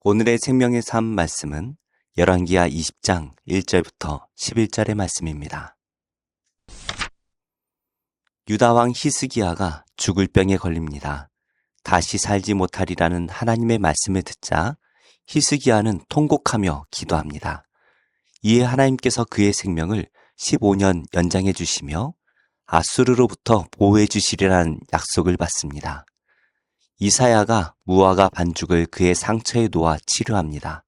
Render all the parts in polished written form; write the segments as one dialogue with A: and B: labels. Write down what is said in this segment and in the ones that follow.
A: 오늘의 생명의 삶 말씀은 열왕기하 20장 1절부터 11절의 말씀입니다. 유다 왕 히스기야가 죽을 병에 걸립니다. 다시 살지 못하리라는 하나님의 말씀을 듣자 히스기야는 통곡하며 기도합니다. 이에 하나님께서 그의 생명을 15년 연장해 주시며 아수르로부터 보호해 주시리라는 약속을 받습니다. 이사야가 무화과 반죽을 그의 상처에 놓아 치료합니다.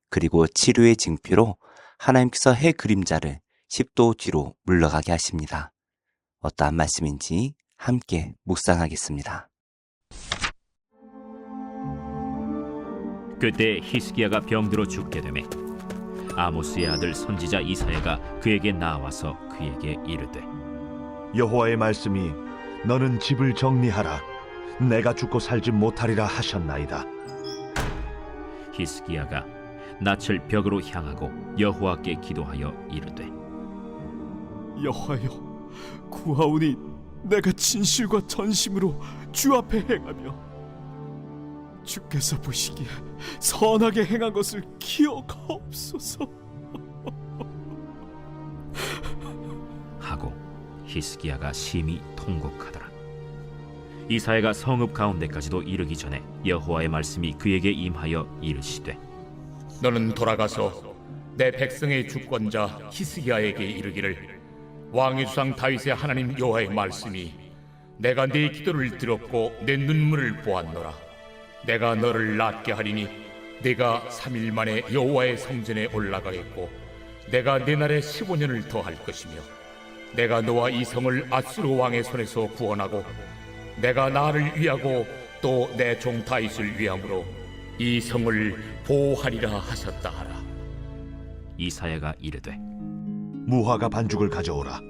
A: 그리고 치료의 징표로 하나님께서 해 그림자를 10도 뒤로 물러가게 하십니다. 어떠한 말씀인지 함께 묵상하겠습니다.
B: 그때 히스기야가 병들어 죽게 되매 아모스의 아들 선지자 이사야가 그에게 나와서 그에게 이르되
C: 여호와의 말씀이 너는 집을 정리하라 내가 죽고 살지 못하리라 하셨나이다.
B: 히스기야가 낯을 벽으로 향하고 여호와께 기도하여 이르되
D: 여호와여, 구하오니 내가 진실과 전심으로 주 앞에 행하며 주께서 보시기에 선하게 행한 것을 기억하옵소서.
B: 하고 히스기야가 심히 통곡하더라. 이사야가 성읍 가운데까지도 이르기 전에 여호와의 말씀이 그에게 임하여 이르시되
E: 너는 돌아가서 내 백성의 주권자 히스기야에게 이르기를 왕의 주상 다윗의 하나님 여호와의 말씀이 내가 네 기도를 들었고 내 눈물을 보았노라. 내가 너를 낫게 하리니 네가 3일 만에 여호와의 성전에 올라가겠고 내가 네 날에 15년을 더할 것이며 내가 너와 이 성을 아수르 왕의 손에서 구원하고 내가 나를 위하고 또 내 종 다윗을 위함으로 이 성을 보호하리라 하셨다 하라.
B: 이사야가 이르되
C: 무화과 반죽을 가져오라.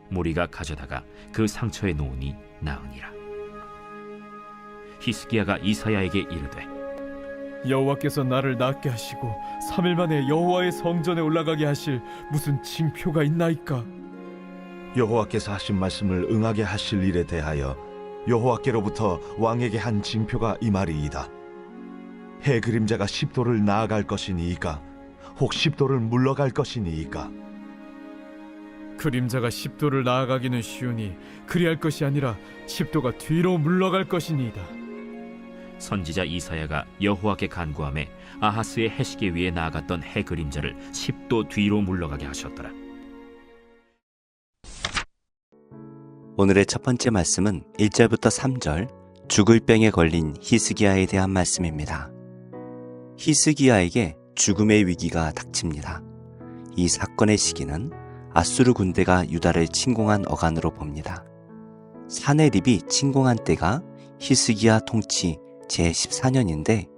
B: 무리가 가져다가 그 상처에 놓으니 나으니라. 히스기야가 이사야에게 이르되
D: 여호와께서 나를 낫게 하시고 3일 만에 여호와의 성전에 올라가게 하실 무슨 징표가 있나이까?
C: 여호와께서 하신 말씀을 응하게 하실 일에 대하여 여호와께로부터 왕에게 한 징표가 이 말이이다. 해 그림자가 10도를 나아갈 것이니이까 혹 10도를 물러갈 것이니이까.
D: 그림자가 10도를 나아가기는 쉬우니 그리할 것이 아니라 10도가 뒤로 물러갈 것이니이다.
B: 선지자 이사야가 여호와께 간구하매 아하스의 해시계 위에 나아갔던 해 그림자를 10도 뒤로 물러가게 하셨더라.
A: 오늘의 첫 번째 말씀은 1절부터 3절 죽을 병에 걸린 히스기야에 대한 말씀입니다. 히스기야에게 죽음의 위기가 닥칩니다. 이 사건의 시기는 아수르 군대가 유다를 침공한 어간으로 봅니다. 사네립이 침공한 때가 히스기야 통치 제14년인데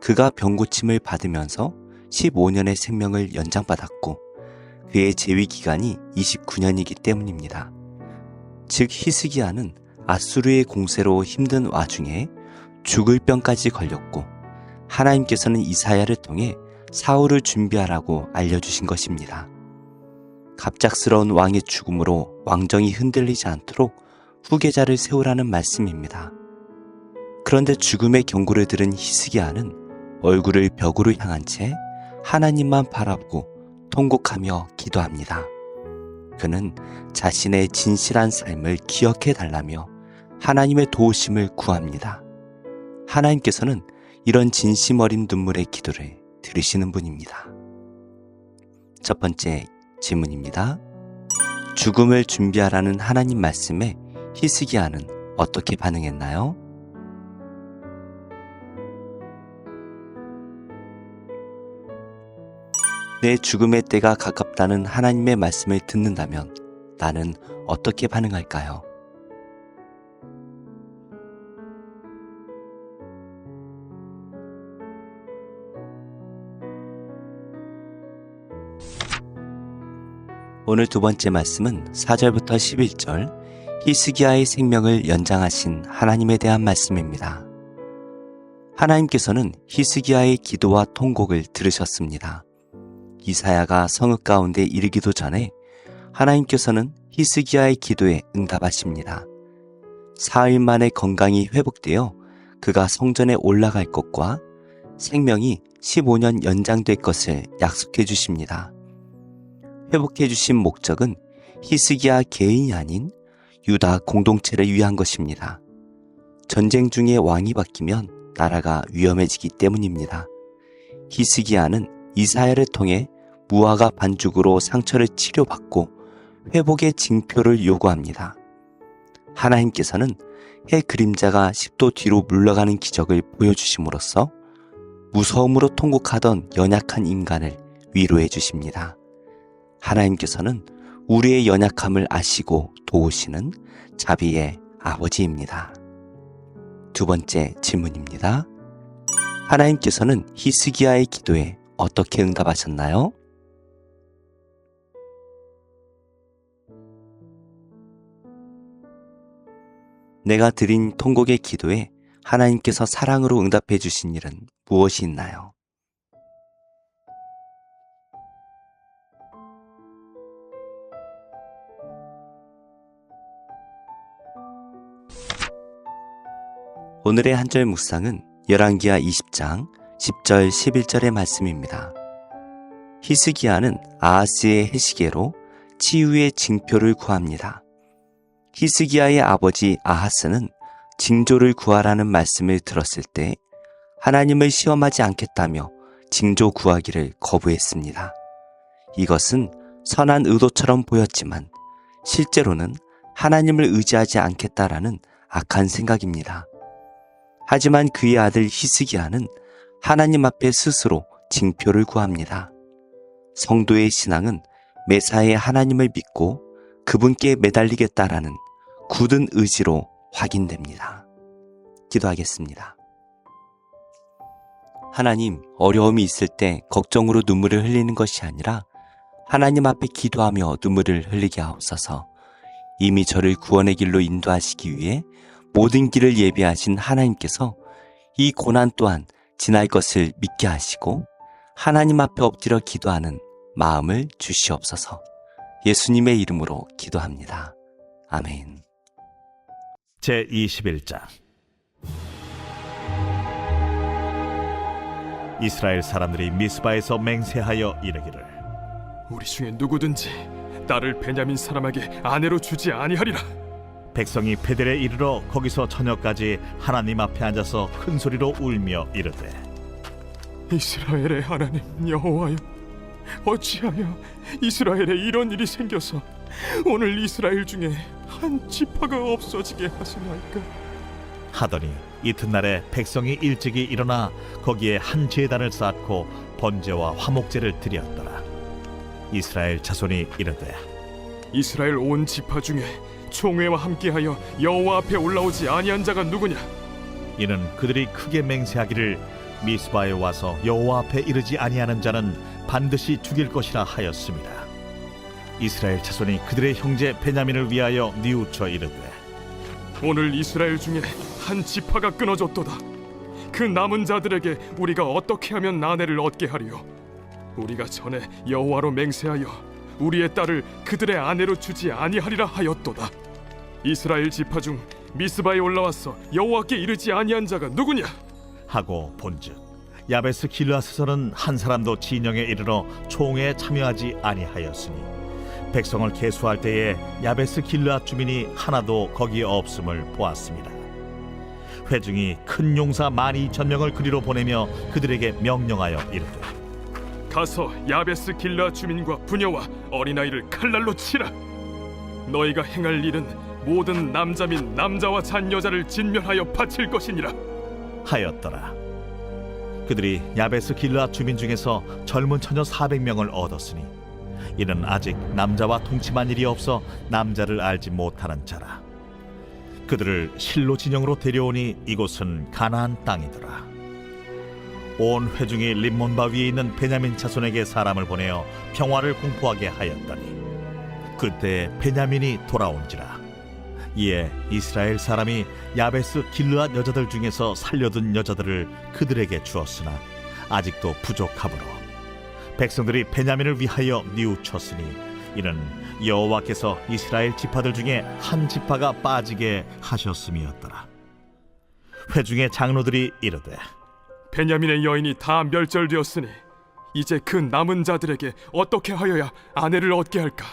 A: 그가 병고침을 받으면서 15년의 생명을 연장받았고 그의 재위 기간이 29년이기 때문입니다. 즉 히스기야는 아수르의 공세로 힘든 와중에 죽을 병까지 걸렸고 하나님께서는 이사야를 통해 사울을 준비하라고 알려주신 것입니다. 갑작스러운 왕의 죽음으로 왕정이 흔들리지 않도록 후계자를 세우라는 말씀입니다. 그런데 죽음의 경고를 들은 히스기야는 얼굴을 벽으로 향한 채 하나님만 바라보고 통곡하며 기도합니다. 그는 자신의 진실한 삶을 기억해 달라며 하나님의 도우심을 구합니다. 하나님께서는 이런 진심 어린 눈물의 기도를 들으시는 분입니다. 첫 번째 질문입니다. 죽음을 준비하라는 하나님 말씀에 히스기야는 어떻게 반응했나요? 내 죽음의 때가 가깝다는 하나님의 말씀을 듣는다면 나는 어떻게 반응할까요? 오늘 두 번째 말씀은 4절부터 11절 히스기야의 생명을 연장하신 하나님에 대한 말씀입니다. 하나님께서는 히스기야의 기도와 통곡을 들으셨습니다. 이사야가 성읍 가운데 이르기도 전에 하나님께서는 히스기야의 기도에 응답하십니다. 4일 만에 건강이 회복되어 그가 성전에 올라갈 것과 생명이 15년 연장될 것을 약속해 주십니다. 회복해 주신 목적은 히스기야 개인이 아닌 유다 공동체를 위한 것입니다. 전쟁 중에 왕이 바뀌면 나라가 위험해지기 때문입니다. 히스기야는 이사야를 통해 무화과 반죽으로 상처를 치료받고 회복의 징표를 요구합니다. 하나님께서는 해 그림자가 10도 뒤로 물러가는 기적을 보여주심으로써 무서움으로 통곡하던 연약한 인간을 위로해 주십니다. 하나님께서는 우리의 연약함을 아시고 도우시는 자비의 아버지입니다. 두 번째 질문입니다. 하나님께서는 히스기야의 기도에 어떻게 응답하셨나요? 내가 드린 통곡의 기도에 하나님께서 사랑으로 응답해 주신 일은 무엇이 있나요? 오늘의 한절 묵상은 열왕기하 20장 10절 11절의 말씀입니다. 히스기야는 아하스의 해시계로 치유의 징표를 구합니다. 히스기야의 아버지 아하스는 징조를 구하라는 말씀을 들었을 때 하나님을 시험하지 않겠다며 징조 구하기를 거부했습니다. 이것은 선한 의도처럼 보였지만 실제로는 하나님을 의지하지 않겠다라는 악한 생각입니다. 하지만 그의 아들 히스기야는 하나님 앞에 스스로 징표를 구합니다. 성도의 신앙은 매사에 하나님을 믿고 그분께 매달리겠다라는 굳은 의지로 확인됩니다. 기도하겠습니다. 하나님, 어려움이 있을 때 걱정으로 눈물을 흘리는 것이 아니라 하나님 앞에 기도하며 눈물을 흘리게 하옵소서. 이미 저를 구원의 길로 인도하시기 위해 모든 길을 예비하신 하나님께서 이 고난 또한 지날 것을 믿게 하시고 하나님 앞에 엎드려 기도하는 마음을 주시옵소서. 예수님의 이름으로 기도합니다. 아멘.
F: 제21장 이스라엘 사람들이 미스바에서 맹세하여 이르기를
D: 우리 중에 누구든지 딸을 베냐민 사람에게 아내로 주지 아니하리라.
F: 백성이 베델에 이르러 거기서 저녁까지 하나님 앞에 앉아서 큰 소리로 울며 이르되
D: 이스라엘의 하나님 여호와여, 어찌하여 이스라엘에 이런 일이 생겨서 오늘 이스라엘 중에 한 지파가 없어지게 하시나이까?
F: 하더니 이튿날에 백성이 일찍이 일어나 거기에 한 제단을 쌓고 번제와 화목제를 드렸더라. 이스라엘 자손이 이르되
D: 이스라엘 온 지파 중에 총회와 함께하여 여호와 앞에 올라오지 아니한 자가 누구냐?
F: 이는 그들이 크게 맹세하기를 미스바에 와서 여호와 앞에 이르지 아니하는 자는 반드시 죽일 것이라 하였습니다. 이스라엘 자손이 그들의 형제 베냐민을 위하여 뉘우쳐 이르되
D: 오늘 이스라엘 중에 한 지파가 끊어졌도다. 그 남은 자들에게 우리가 어떻게 하면 아내를 얻게 하리요? 우리가 전에 여호와로 맹세하여 우리의 딸을 그들의 아내로 주지 아니하리라 하였도다. 이스라엘 지파 중 미스바에 올라와서 여호와께 이르지 아니한 자가 누구냐?
F: 하고 본즉 야베스 길르앗에서는 한 사람도 진영에 이르러 총회에 참여하지 아니하였으니 백성을 계수할 때에 야베스 길르앗 주민이 하나도 거기에 없음을 보았습니다. 회중이 큰 용사 12,000명을 그리로 보내며 그들에게 명령하여 이르되
D: 가서 야베스 길르앗 주민과 부녀와 어린아이를 칼날로 치라. 너희가 행할 일은 모든 남자 및 남자와 잔 여자를 진멸하여 바칠 것이니라
F: 하였더라. 그들이 야베스 길르앗 주민 중에서 젊은 처녀 400명을 얻었으니 이는 아직 남자와 동침한 일이 없어 남자를 알지 못하는 자라. 그들을 실로 진영으로 데려오니 이곳은 가나안 땅이더라. 온 회중이 림몬바 위에 있는 베냐민 자손에게 사람을 보내어 평화를 공포하게 하였더니 그때 베냐민이 돌아온지라. 이에 이스라엘 사람이 야베스 길르앗 여자들 중에서 살려둔 여자들을 그들에게 주었으나 아직도 부족하므로 백성들이 베냐민을 위하여 뉘우쳤으니 이는 여호와께서 이스라엘 지파들 중에 한 지파가 빠지게 하셨음이었더라. 회중의 장로들이 이르되
D: 베냐민의 여인이 다 멸절되었으니 이제 그 남은 자들에게 어떻게 하여야 아내를 얻게 할까?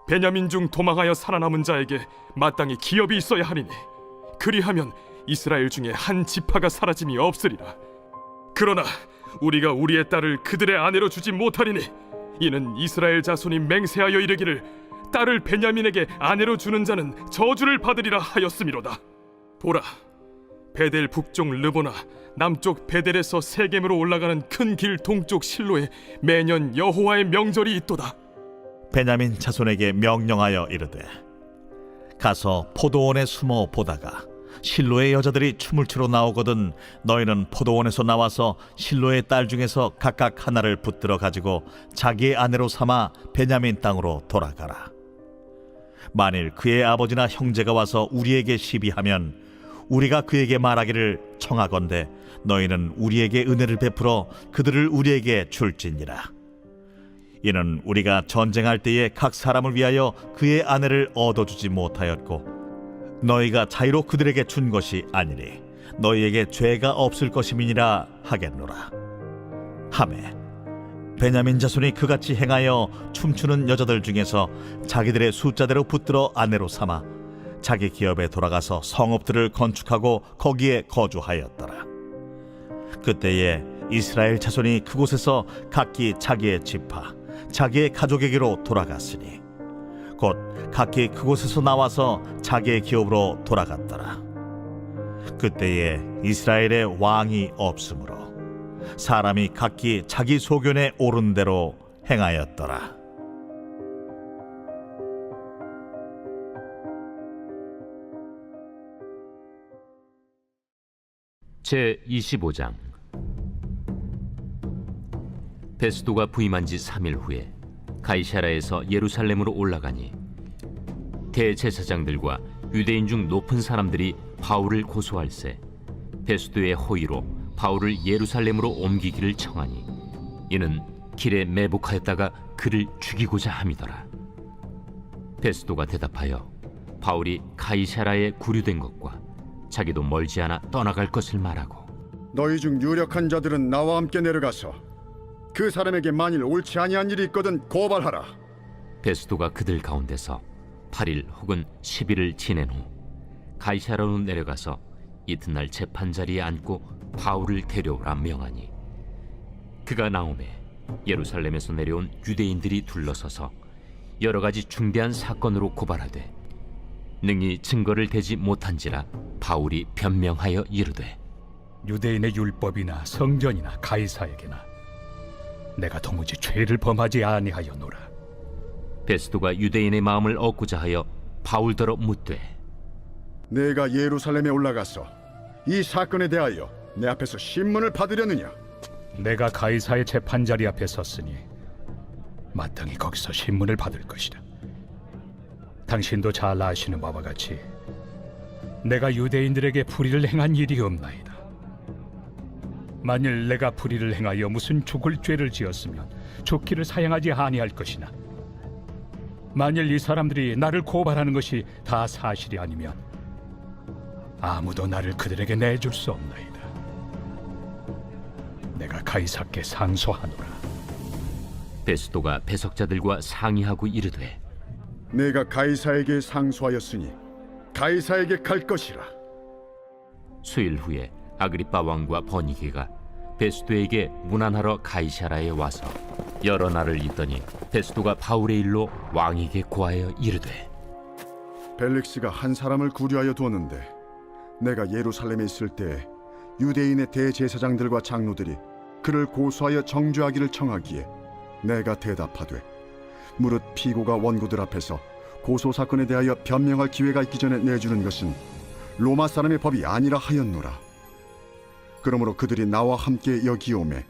D: 베냐민 중 도망하여 살아남은 자에게 마땅히 기업이 있어야 하리니 그리하면 이스라엘 중에 한 지파가 사라짐이 없으리라. 그러나 우리가 우리의 딸을 그들의 아내로 주지 못하리니 이는 이스라엘 자손이 맹세하여 이르기를 딸을 베냐민에게 아내로 주는 자는 저주를 받으리라 하였음이로다. 보라, 베델 북쪽 르보나 남쪽 베델에서 세겜으로 올라가는 큰 길 동쪽 실로에 매년 여호와의 명절이 있도다.
F: 베냐민 자손에게 명령하여 이르되 가서 포도원에 숨어 보다가 실로의 여자들이 춤을 추러 나오거든 너희는 포도원에서 나와서 실로의 딸 중에서 각각 하나를 붙들어 가지고 자기의 아내로 삼아 베냐민 땅으로 돌아가라. 만일 그의 아버지나 형제가 와서 우리에게 시비하면 우리가 그에게 말하기를 청하건대 너희는 우리에게 은혜를 베풀어 그들을 우리에게 줄지니라. 이는 우리가 전쟁할 때에 각 사람을 위하여 그의 아내를 얻어주지 못하였고 너희가 자유로 그들에게 준 것이 아니니 너희에게 죄가 없을 것임이니라 하겠노라. 하매 베냐민 자손이 그같이 행하여 춤추는 여자들 중에서 자기들의 숫자대로 붙들어 아내로 삼아 자기 기업에 돌아가서 성읍들을 건축하고 거기에 거주하였더라. 그때에 이스라엘 자손이 그곳에서 각기 자기의 지파 자기의 가족에게로 돌아갔으니 곧 각기 그곳에서 나와서 자기의 기업으로 돌아갔더라. 그때에 이스라엘에 왕이 없으므로 사람이 각기 자기 소견에 오른 대로 행하였더라.
B: 제25장. 베스도가 부임한 지 3일 후에 가이사랴에서 예루살렘으로 올라가니 대제사장들과 유대인 중 높은 사람들이 바울을 고소할세 베스도의 호의로 바울을 예루살렘으로 옮기기를 청하니 이는 길에 매복하였다가 그를 죽이고자 함이더라. 베스도가 대답하여 바울이 가이사랴에 구류된 것과 자기도 멀지 않아 떠나갈 것을 말하고
G: 너희 중 유력한 자들은 나와 함께 내려가서 그 사람에게 만일 옳지 아니한 일이 있거든 고발하라.
B: 베스도가 그들 가운데서 8일 혹은 10일을 지낸 후 가이사랴로 내려가서 이튿날 재판 자리에 앉고 바울을 데려오라 명하니 그가 나오매 예루살렘에서 내려온 유대인들이 둘러서서 여러 가지 중대한 사건으로 고발하되 능히 증거를 대지 못한지라 바울이 변명하여 이르되
H: 유대인의 율법이나 성전이나 가이사에게나 내가 도무지 죄를 범하지 아니하였노라.
B: 베스도가 유대인의 마음을 얻고자 하여 바울더러 묻되
G: 내가 예루살렘에 올라가서 이 사건에 대하여 내 앞에서 신문을 받으려느냐?
H: 내가 가이사의 재판 자리 앞에 섰으니 마땅히 거기서 신문을 받을 것이다. 당신도 잘 아시는 바와 같이 내가 유대인들에게 불의를 행한 일이 없나이다. 만일 내가 불의를 행하여 무슨 죽을 죄를 지었으면 죽기를 사양하지 아니할 것이나 만일 이 사람들이 나를 고발하는 것이 다 사실이 아니면 아무도 나를 그들에게 내줄 수 없나이다. 내가 가이사께 상소하노라.
B: 베스도가 배석자들과 상의하고 이르되
G: 내가 가이사에게 상소하였으니 가이사에게 갈 것이라.
B: 수일 후에 아그리빠 왕과 버니게가 베스도에게 문안하러 가이사랴에 와서 여러 날을 있더니 베스도가 바울의 일로 왕에게 고하여 이르되
G: 벨릭스가 한 사람을 구류하여 두었는데 내가 예루살렘에 있을 때 유대인의 대제사장들과 장로들이 그를 고소하여 정죄하기를 청하기에 내가 대답하되 무릇 피고가 원고들 앞에서 고소 사건에 대하여 변명할 기회가 있기 전에 내주는 것은 로마 사람의 법이 아니라 하였노라. 그러므로 그들이 나와 함께 여기 오매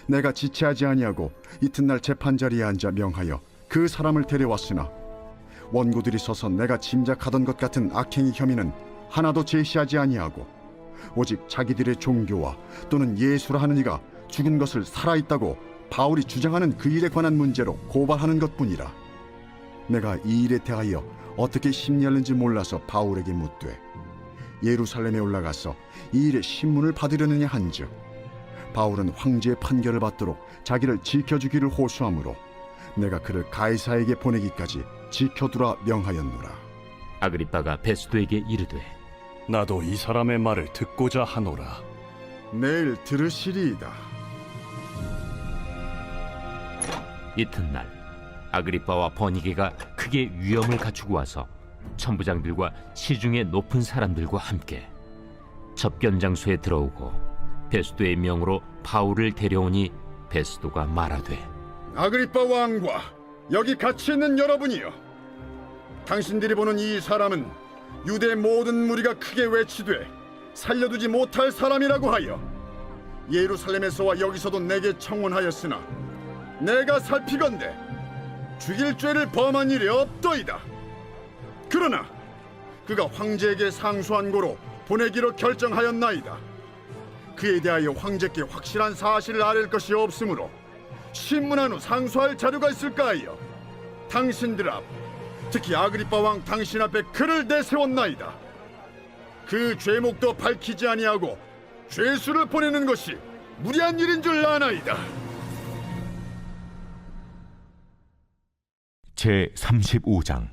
G: 내가 지체하지 아니하고 이튿날 재판 자리에 앉아 명하여 그 사람을 데려왔으나 원고들이 서서 내가 짐작하던 것 같은 악행의 혐의는 하나도 제시하지 아니하고 오직 자기들의 종교와 또는 예수라 하는 이가 죽은 것을 살아있다고 바울이 주장하는 그 일에 관한 문제로 고발하는 것뿐이라. 내가 이 일에 대하여 어떻게 심리하는지 몰라서 바울에게 묻되 예루살렘에 올라가서 이 일의 신문을 받으려느냐 한즉 바울은 황제의 판결을 받도록 자기를 지켜주기를 호소하므로 내가 그를 가이사에게 보내기까지 지켜두라 명하였노라.
B: 아그리빠가 베스도에게 이르되
I: 나도 이 사람의 말을 듣고자 하노라.
G: 내일 들으시리이다.
B: 이튿날 아그리빠와 버니게가 크게 위엄을 갖추고 와서 천부장들과 시중의 높은 사람들과 함께 접견 장소에 들어오고 베스도의 명으로 바울을 데려오니 베스도가 말하되
G: 아그리빠 왕과 여기 같이 있는 여러분이여, 당신들이 보는 이 사람은 유대 모든 무리가 크게 외치되 살려두지 못할 사람이라고 하여 예루살렘에서와 여기서도 내게 청혼하였으나 내가 살피건대 죽일 죄를 범한 일이 없더이다. 그러나 그가 황제에게 상소한 고로 보내기로 결정하였나이다. 그에 대하여 황제께 확실한 사실을 아랠 것이 없으므로 신문한 후 상소할 자료가 있을까 하여 당신들 앞, 특히 아그리빠 왕 당신 앞에 그를 내세웠나이다. 그 죄목도 밝히지 아니하고 죄수를 보내는 것이 무리한 일인 줄 아나이다.
J: 제 35장.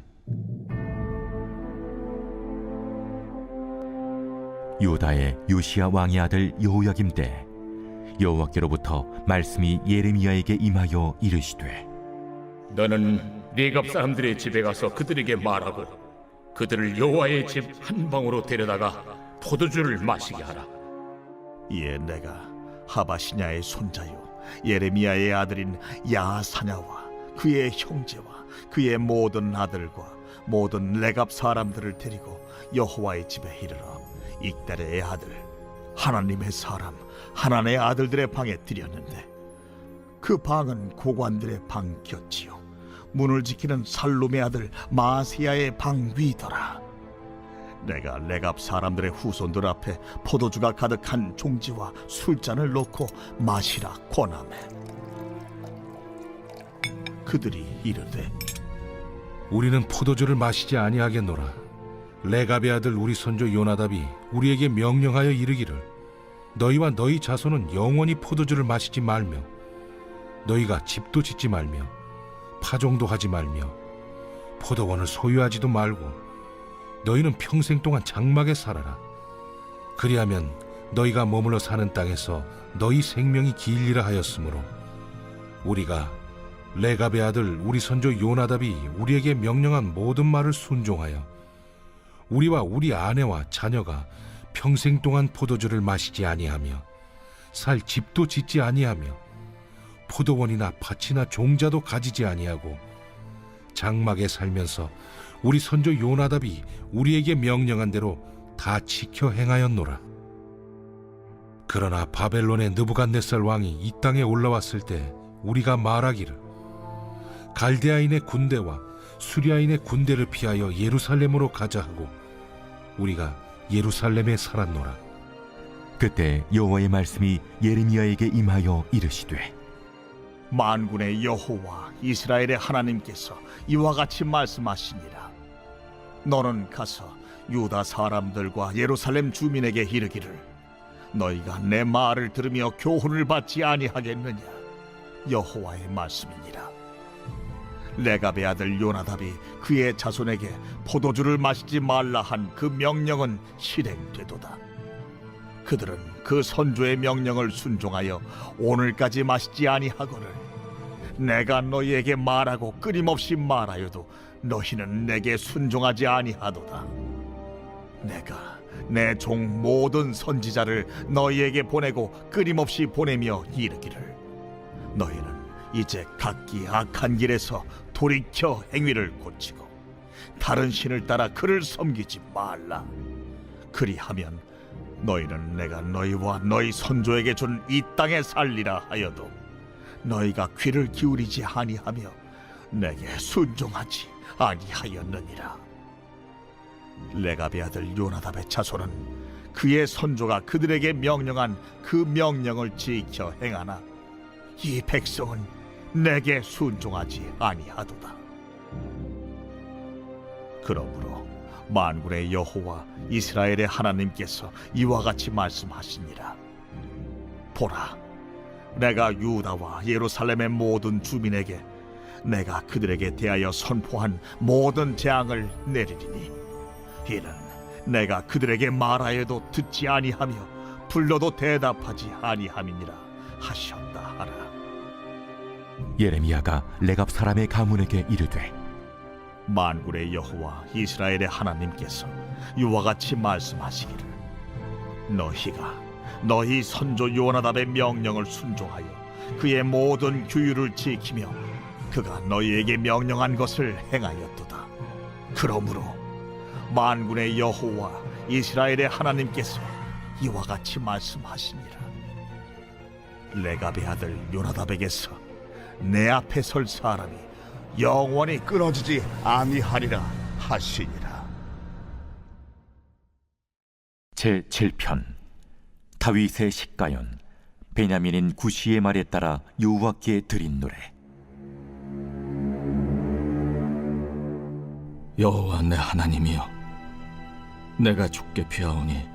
J: 유다의 요시야 왕의 아들 여호야김 때 여호와께로부터 말씀이 예레미야에게 임하여 이르시되
E: 너는 네갑 사람들의 집에 가서 그들에게 말하고 그들을 여호와의 집 한 방으로 데려다가 포도주를 마시게 하라.
F: 이에 내가 하바시냐의 손자요 예레미야의 아들인 야사냐와 그의 형제와 그의 모든 아들과 모든 레갑 사람들을 데리고 여호와의 집에 이르러 익달의 아들 하나님의 사람 하나님의 아들들의 방에 들였는데 그 방은 고관들의 방 곁이요 문을 지키는 살룸의 아들 마세야의 방 위더라. 내가 레갑 사람들의 후손들 앞에 포도주가 가득한 종지와 술잔을 놓고 마시라 권하매 그들이 이르되
K: 우리는 포도주를 마시지 아니하겠노라. 레갑의 아들 우리 손주 요나답이 우리에게 명령하여 이르기를 너희와 너희 자손은 영원히 포도주를 마시지 말며 너희가 집도 짓지 말며 파종도 하지 말며 포도원을 소유하지도 말고 너희는 평생 동안 장막에 살아라. 그리하면 너희가 머물러 사는 땅에서 너희 생명이 길리라 하였으므로 우리가 레갑의 아들 우리 손주 요나답이 우리에게 명령한 모든 말을 순종하여 우리와 우리 아내와 자녀가 평생 동안 포도주를 마시지 아니하며 살 집도 짓지 아니하며 포도원이나 밭이나 종자도 가지지 아니하고 장막에 살면서 우리 손주 요나답이 우리에게 명령한 대로 다 지켜 행하였노라. 그러나 바벨론의 느부갓네살 왕이 이 땅에 올라왔을 때 우리가 말하기를 갈대아인의 군대와 수리아인의 군대를 피하여 예루살렘으로 가자 하고 우리가 예루살렘에 살았노라.
J: 그때 여호와의 말씀이 예레미야에게 임하여 이르시되
F: 만군의 여호와 이스라엘의 하나님께서 이와 같이 말씀하시니라. 너는 가서 유다 사람들과 예루살렘 주민에게 이르기를 너희가 내 말을 들으며 교훈을 받지 아니하겠느냐. 여호와의 말씀이니라. 레갑의 아들 요나답이 그의 자손에게 포도주를 마시지 말라 한 그 명령은 실행되도다. 그들은 그 선조의 명령을 순종하여 오늘까지 마시지 아니하거늘 내가 너희에게 말하고 끊임없이 말하여도 너희는 내게 순종하지 아니하도다. 내가 내 종 모든 선지자를 너희에게 보내고 끊임없이 보내며 이르기를 너희는 이제 각기 악한 길에서 돌이켜 행위를 고치고 다른 신을 따라 그를 섬기지 말라. 그리하면 너희는 내가 너희와 너희 선조에게 준 이 땅에 살리라 하여도 너희가 귀를 기울이지 아니하며 내게 순종하지 아니하였느니라. 레갑의 아들 요나답의 자손은 그의 선조가 그들에게 명령한 그 명령을 지켜 행하나 이 백성은 내게 순종하지 아니하도다. 그러므로 만군의 여호와 이스라엘의 하나님께서 이와 같이 말씀하시니라. 보라, 내가 유다와 예루살렘의 모든 주민에게 내가 그들에게 대하여 선포한 모든 재앙을 내리리니 이는 내가 그들에게 말하여도 듣지 아니하며 불러도 대답하지 아니함이니라 하셨다 하라.
J: 예레미야가 레갑 사람의 가문에게 이르되
F: 만군의 여호와 이스라엘의 하나님께서 이와 같이 말씀하시기를 너희가 너희 선조 요나답의 명령을 순종하여 그의 모든 규율을 지키며 그가 너희에게 명령한 것을 행하였도다. 그러므로 만군의 여호와 이스라엘의 하나님께서 이와 같이 말씀하시니라. 레갑의 아들 요나답에게서 내 앞에 설 사람이 영원히 끊어지지 아니하리라 하시니라.
J: 제7편 다윗의 식가연 베냐민인 구시의 말에 따라 여호와께 드린 노래.
H: 여호와 내 하나님이여, 내가 죽게 피하오니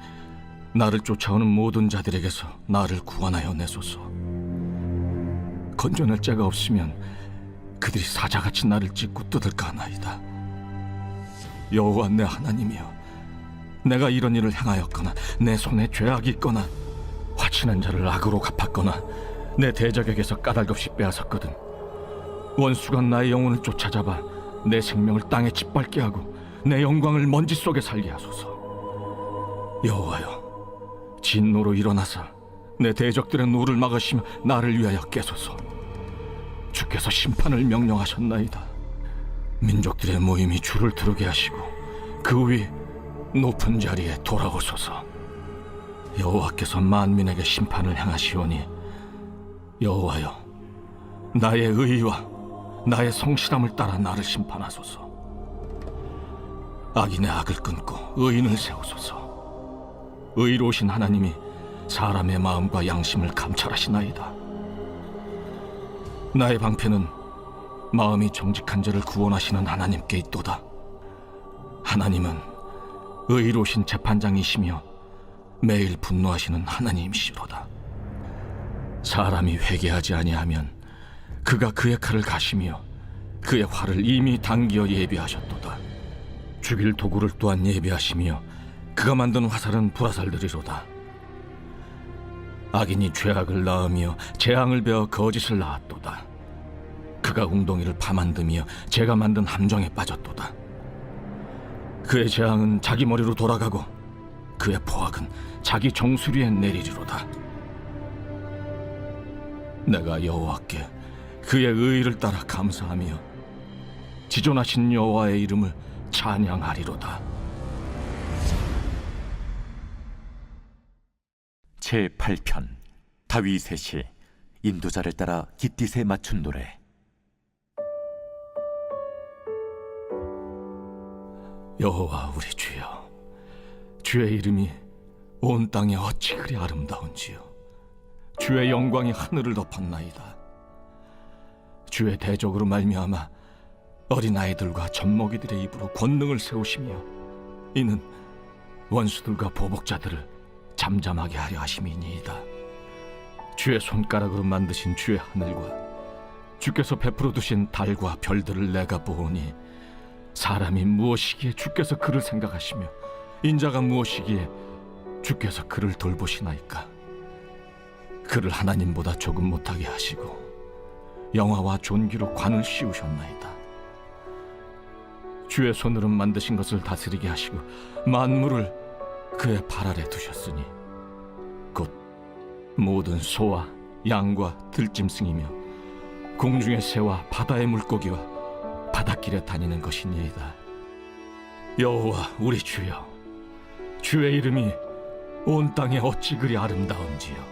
H: 나를 쫓아오는 모든 자들에게서 나를 구원하여 내소서. 건져낼 자가 없으면 그들이 사자같이 나를 찢고 뜯을까 하나이다. 여호와 내 하나님이여, 내가 이런 일을 행하였거나 내 손에 죄악이 있거나 화친한 자를 악으로 갚았거나 내 대적에게서 까닭없이 빼앗았거든 원수가 나의 영혼을 쫓아잡아 내 생명을 땅에 짓밟게 하고 내 영광을 먼지 속에 살게 하소서. 여호와여, 진노로 일어나사 내 대적들의 노를 막으시며 나를 위하여 깨소서. 주께서 심판을 명령하셨나이다. 민족들의 모임이 주를 두르게 하시고 그 위 높은 자리에 돌아오소서. 여호와께서 만민에게 심판을 행하시오니 여호와여, 나의 의와 나의 성실함을 따라 나를 심판하소서. 악인의 악을 끊고 의인을 세우소서. 의로우신 하나님이 사람의 마음과 양심을 감찰하시나이다. 나의 방패는 마음이 정직한 자를 구원하시는 하나님께 있도다. 하나님은 의로우신 재판장이시며 매일 분노하시는 하나님이시로다. 사람이 회개하지 아니하면 그가 그의 칼을 가시며 그의 활을 이미 당기어 예비하셨도다. 죽일 도구를 또한 예비하시며 그가 만든 화살은 불화살들이로다. 악인이 죄악을 낳으며 재앙을 베어 거짓을 낳았도다. 그가 웅덩이를 파만드며 제가 만든 함정에 빠졌도다. 그의 재앙은 자기 머리로 돌아가고 그의 포악은 자기 정수리에 내리리로다. 내가 여호와께 그의 의의를 따라 감사하며 지존하신 여호와의 이름을 찬양하리로다.
J: 제8편 다윗의 시 인도자를 따라 깃딧에 맞춘 노래.
H: 여호와 우리 주여, 주의 이름이 온 땅에 어찌 그리 아름다운지요. 주의 영광이 하늘을 덮었나이다. 주의 대적으로 말미암아 어린아이들과 젖먹이들의 입으로 권능을 세우시며 이는 원수들과 보복자들을 잠잠하게 하려 하심이니이다. 주의 손가락으로 만드신 주의 하늘과 주께서 베풀어 두신 달과 별들을 내가 보오니 사람이 무엇이기에 주께서 그를 생각하시며 인자가 무엇이기에 주께서 그를 돌보시나이까. 그를 하나님보다 조금 못하게 하시고 영화와 존귀로 관을 씌우셨나이다. 주의 손으로 만드신 것을 다스리게 하시고 만물을 그의 발 아래 두셨으니 곧 모든 소와 양과 들짐승이며 공중의 새와 바다의 물고기와 바닷길에 다니는 것이니이다. 여호와 우리 주여, 주의 이름이 온 땅에 어찌 그리 아름다운지요.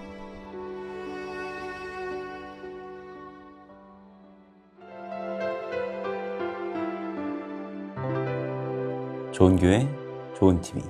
A: 좋은 교회, 좋은 TV